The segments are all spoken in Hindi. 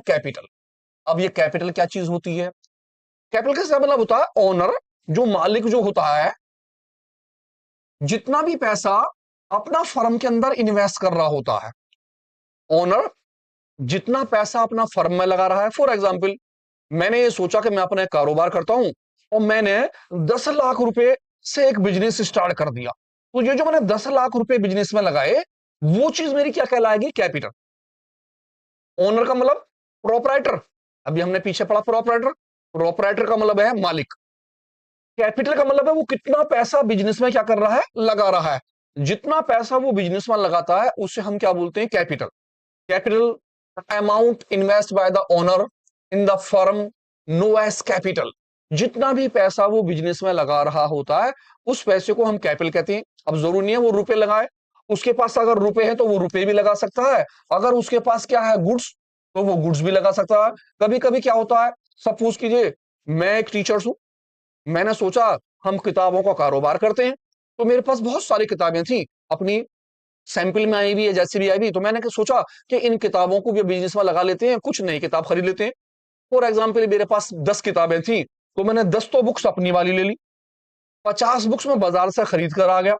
कैपिटल। अब ये कैपिटल क्या चीज होती है? कैपिटल का क्या मतलब होता है? ओनर, जो मालिक जो होता है, जितना भी पैसा अपना फर्म के अंदर इन्वेस्ट कर रहा होता है, ओनर जितना पैसा अपना फर्म में लगा रहा है। फॉर एग्जाम्पल, मैंने ये सोचा कि मैं अपना एक कारोबार करता हूं और मैंने 10 लाख रुपए से एक बिजनेस स्टार्ट कर दिया, तो ये जो मैंने 10 लाख रुपए बिजनेस में लगाए, वो चीज मेरी क्या कहलाएगी? कैपिटल। ओनर का मतलब प्रोपराइटर, अभी हमने पीछे पढ़ा प्रोपराइटर। प्रोपराइटर का मतलब है मालिक। कैपिटल का मतलब है वो कितना पैसा बिजनेस में क्या कर रहा है? लगा रहा है। जितना पैसा वो बिजनेस में लगाता है उसे हम क्या बोलते हैं? Capital. Capital amount invest by the owner in the firm known as capital. जितना भी पैसा वो बिजनेस में लगा रहा होता है, उस पैसे को हम कैपिटल कहते हैं। अब जरूरी नहीं है वो रुपए लगाए, उसके पास अगर रुपए है तो वो रुपए भी लगा सकता है, अगर उसके पास क्या है? गुड्स, तो वो गुड्स भी लगा सकता है। कभी कभी क्या होता है, सपोज कीजिए मैं एक टीचर हूं, मैंने सोचा हम किताबों का कारोबार करते हैं, तो मेरे पास बहुत सारी किताबें थी अपनी सैंपल में आई हुई है, जैसे भी आई हुई, तो मैंने सोचा कि इन किताबों को भी बिजनेस में लगा लेते हैं, कुछ नई किताब खरीद लेते हैं। फॉर एग्जाम्पल, मेरे पास 10 किताबें थी, तो मैंने 10 तो बुक्स अपनी वाली ले ली, 50 बुक्स में बाजार से खरीद कर आ गया,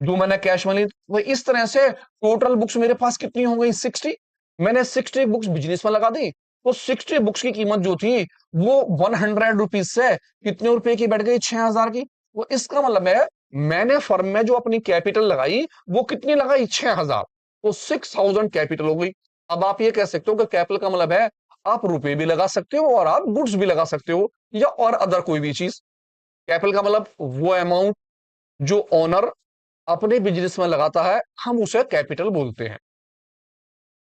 जो मैंने कैश में ली। तो इस तरह से टोटल बुक्स मेरे पास कितनी हो गई? 60। मैंने 60 बुक्स बिजनेस में लगा दी, तो 60 बुक्स की कीमत जो थी वो 100 रुपीज से कितने रुपए की बैठ गई? 6,000 की। वो इसका मतलब है मैंने फर्म में जो अपनी कैपिटल लगाई वो कितनी लगाई? 6,000। तो 6,000 कैपिटल हो गई। अब आप ये कह सकते हो कि कैपिटल का मतलब है आप रुपए भी लगा सकते हो और आप गुड्स भी लगा सकते हो, या और अदर कोई भी चीज। कैपिटल का मतलब वो अमाउंट जो ओनर अपने बिजनेस में लगाता है, हम उसे कैपिटल बोलते हैं।